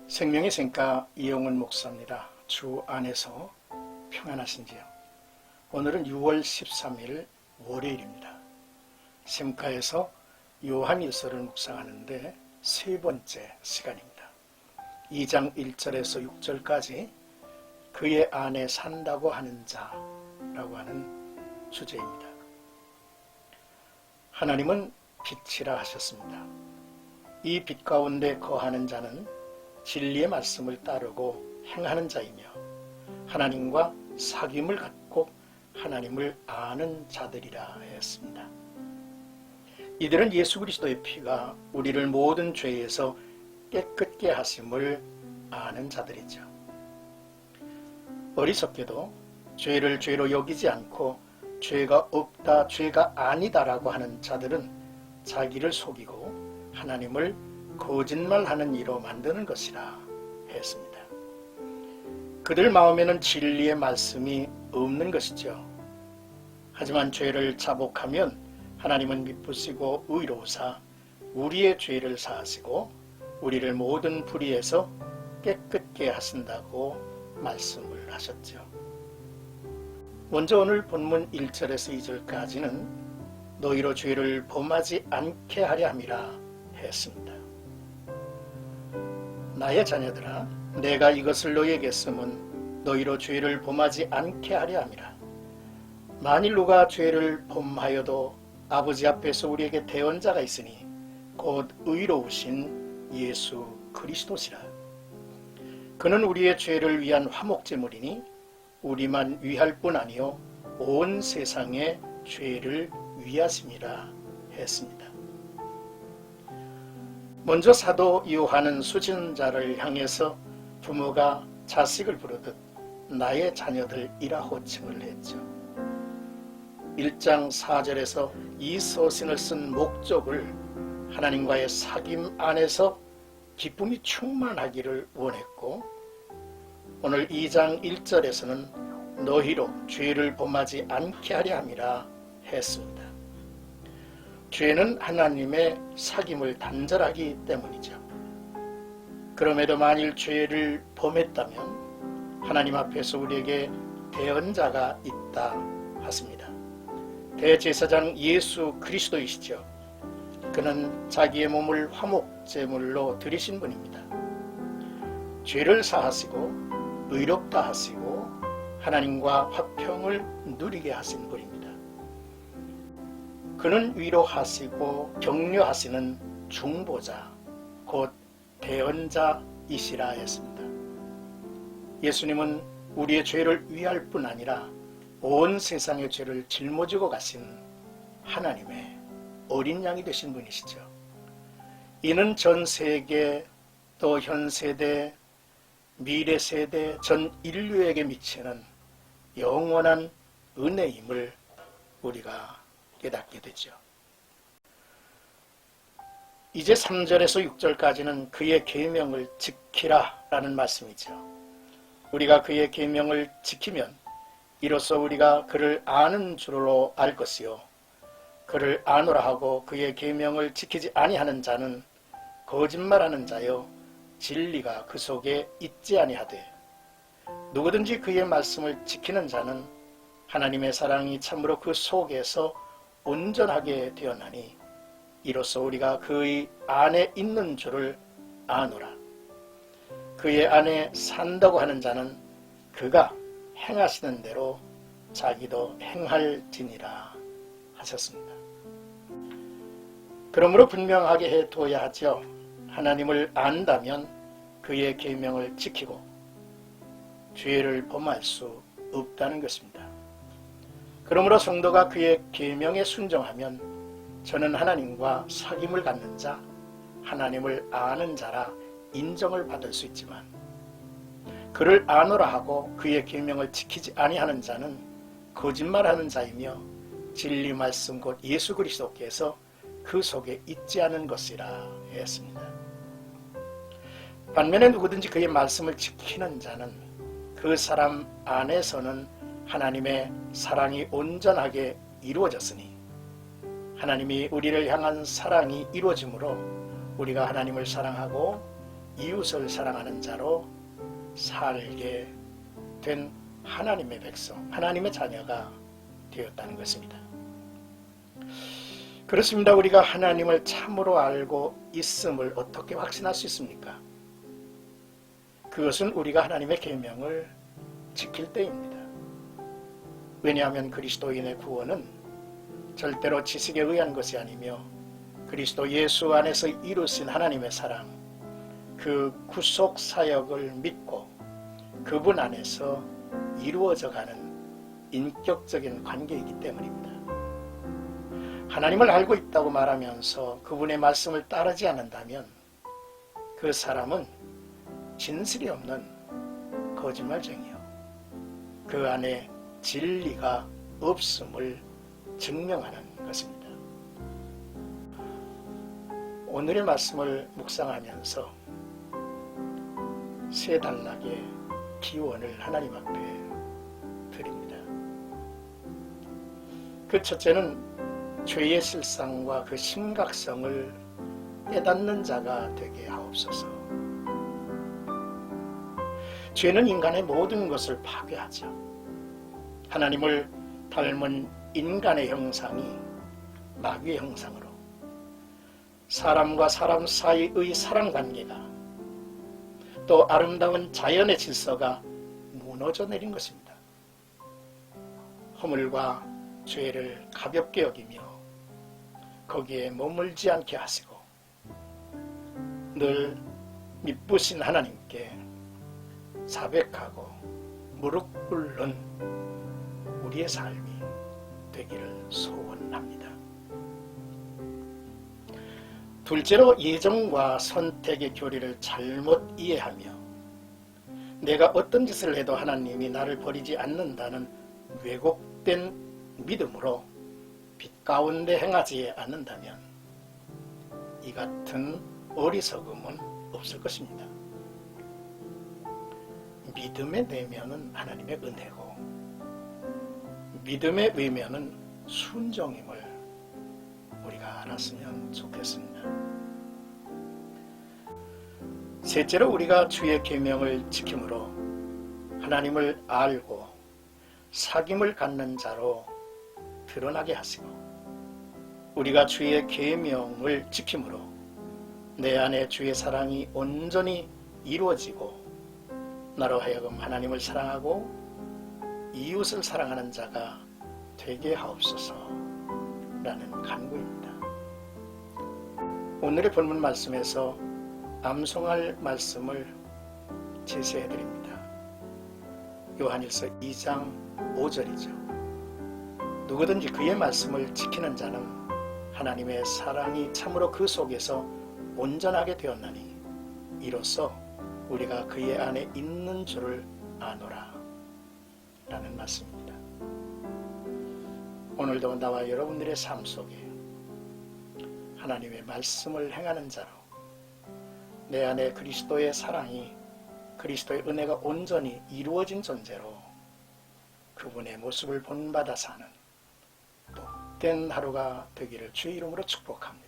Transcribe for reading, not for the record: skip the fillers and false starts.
생명의 샘가 이영훈 목사입니다. 주 안에서 평안하신지요? 오늘은 6월 13일 월요일입니다. 샘가에서 요한일서를 묵상하는데 세 번째 시간입니다. 2장 1절에서 6절까지 그의 안에 산다고 하는 자라고 하는 주제입니다. 하나님은 빛이라 하셨습니다. 이 빛 가운데 거하는 자는 진리의 말씀을 따르고 행하는 자이며 하나님과 사귐을 갖고 하나님을 아는 자들이라 했습니다. 이들은 예수 그리스도의 피가 우리를 모든 죄에서 깨끗게 하심을 아는 자들이죠. 어리석게도 죄를 죄로 여기지 않고 죄가 없다, 죄가 아니다라고 하는 자들은 자기를 속이고 하나님을 거짓말하는 이로 만드는 것이라 했습니다. 그들 마음에는 진리의 말씀이 없는 것이죠. 하지만 죄를 자복하면 하나님은 미쁘시고 의로우사 우리의 죄를 사하시고 우리를 모든 불의에서 깨끗게 하신다고 말씀을 하셨죠. 먼저 오늘 본문 1절에서 2절까지는 너희로 죄를 범하지 않게 하려 함이라 했습니다. 나의 자녀들아, 내가 이것을 너희에게 쓰면 너희로 죄를 범하지 않게 하려 함이라. 만일 누가 죄를 범하여도 아버지 앞에서 우리에게 대언자가 있으니 곧 의로우신 예수 그리스도시라. 그는 우리의 죄를 위한 화목제물이니 우리만 위할 뿐 아니요 온 세상의 죄를 위하심이라 했습니다. 먼저 사도 요한은 수진자를 향해서 부모가 자식을 부르듯 나의 자녀들이라 호칭을 했죠. 1장 4절에서 이 서신을 쓴 목적을 하나님과의 사귐 안에서 기쁨이 충만하기를 원했고, 오늘 2장 1절에서는 너희로 죄를 범하지 않게 하려 함이라 했습니다. 죄는 하나님의 사귐을 단절하기 때문이죠. 그럼에도 만일 죄를 범했다면 하나님 앞에서 우리에게 대언자가 있다 하십니다. 대제사장 예수 그리스도이시죠. 그는 자기의 몸을 화목제물로 드리신 분입니다. 죄를 사하시고 의롭다 하시고 하나님과 화평을 누리게 하신 분입니다. 그는 위로하시고 격려하시는 중보자, 곧 대언자이시라 했습니다. 예수님은 우리의 죄를 위할 뿐 아니라 온 세상의 죄를 짊어지고 가신 하나님의 어린 양이 되신 분이시죠. 이는 전 세계, 또 현 세대, 미래 세대, 전 인류에게 미치는 영원한 은혜임을 우리가 깨닫게 되죠. 이제 3절에서 6절까지는 그의 계명을 지키라 라는 말씀이죠. 우리가 그의 계명을 지키면 이로써 우리가 그를 아는 줄로 알 것이요 그를 아노라 하고 그의 계명을 지키지 아니하는 자는 거짓말하는 자요 진리가 그 속에 있지 아니하되 누구든지 그의 말씀을 지키는 자는 하나님의 사랑이 참으로 그 속에서 온전하게 되었나니 이로써 우리가 그의 안에 있는 줄을 아노라. 그의 안에 산다고 하는 자는 그가 행하시는 대로 자기도 행할지니라 하셨습니다. 그러므로 분명하게 해둬야 하죠. 하나님을 안다면 그의 계명을 지키고 죄를 범할 수 없다는 것입니다. 그러므로 성도가 그의 계명에 순종하면 저는 하나님과 사귐을 갖는 자, 하나님을 아는 자라 인정을 받을 수 있지만 그를 아노라 하고 그의 계명을 지키지 아니하는 자는 거짓말하는 자이며 진리 말씀 곧 예수 그리스도께서 그 속에 있지 않은 것이라 했습니다. 반면에 누구든지 그의 말씀을 지키는 자는 그 사람 안에서는 하나님의 사랑이 온전하게 이루어졌으니 하나님이 우리를 향한 사랑이 이루어지므로 우리가 하나님을 사랑하고 이웃을 사랑하는 자로 살게 된 하나님의 백성, 하나님의 자녀가 되었다는 것입니다. 그렇습니다. 우리가 하나님을 참으로 알고 있음을 어떻게 확신할 수 있습니까? 그것은 우리가 하나님의 계명을 지킬 때입니다. 왜냐하면 그리스도인의 구원은 절대로 지식에 의한 것이 아니며 그리스도 예수 안에서 이루신 하나님의 사랑, 그 구속 사역을 믿고 그분 안에서 이루어져가는 인격적인 관계이기 때문입니다. 하나님을 알고 있다고 말하면서 그분의 말씀을 따르지 않는다면 그 사람은 진실이 없는 거짓말쟁이요, 그 안에 진리가 없음을 증명하는 것입니다. 오늘의 말씀을 묵상하면서 세 단락의 기원을 하나님 앞에 드립니다. 그 첫째는 죄의 실상과 그 심각성을 깨닫는 자가 되게 하옵소서. 죄는 인간의 모든 것을 파괴하죠. 하나님을 닮은 인간의 형상이 마귀의 형상으로 사람과 사람 사이의 사랑관계가 또 아름다운 자연의 질서가 무너져 내린 것입니다. 허물과 죄를 가볍게 여기며 거기에 머물지 않게 하시고 늘 미쁘신 하나님께 자백하고 무릎 꿇는 우리의 삶이 되기를 소원합니다. 둘째로 예정과 선택의 교리를 잘못 이해하며 내가 어떤 짓을 해도 하나님이 나를 버리지 않는다는 왜곡된 믿음으로 빛 가운데 행하지 않는다면 이 같은 어리석음은 없을 것입니다. 믿음의 내면은 하나님의 은혜고 믿음의 외면은 순종임을 우리가 알았으면 좋겠습니다. 셋째로 우리가 주의 계명을 지킴으로 하나님을 알고 사귐을 갖는 자로 드러나게 하시고 우리가 주의 계명을 지킴으로 내 안에 주의 사랑이 온전히 이루어지고 나로 하여금 하나님을 사랑하고 이웃을 사랑하는 자가 되게 하옵소서라는 간구입니다. 오늘의 본문 말씀에서 암송할 말씀을 제시해드립니다. 요한일서 2장 5절이죠. 누구든지 그의 말씀을 지키는 자는 하나님의 사랑이 참으로 그 속에서 온전하게 되었나니 이로써 우리가 그의 안에 있는 줄을 아노라 라는 말씀입니다. 오늘도 나와 여러분들의 삶 속에 하나님의 말씀을 행하는 자로 내 안에 그리스도의 사랑이 그리스도의 은혜가 온전히 이루어진 존재로 그분의 모습을 본받아 사는 복된 하루가 되기를 주의 이름으로 축복합니다.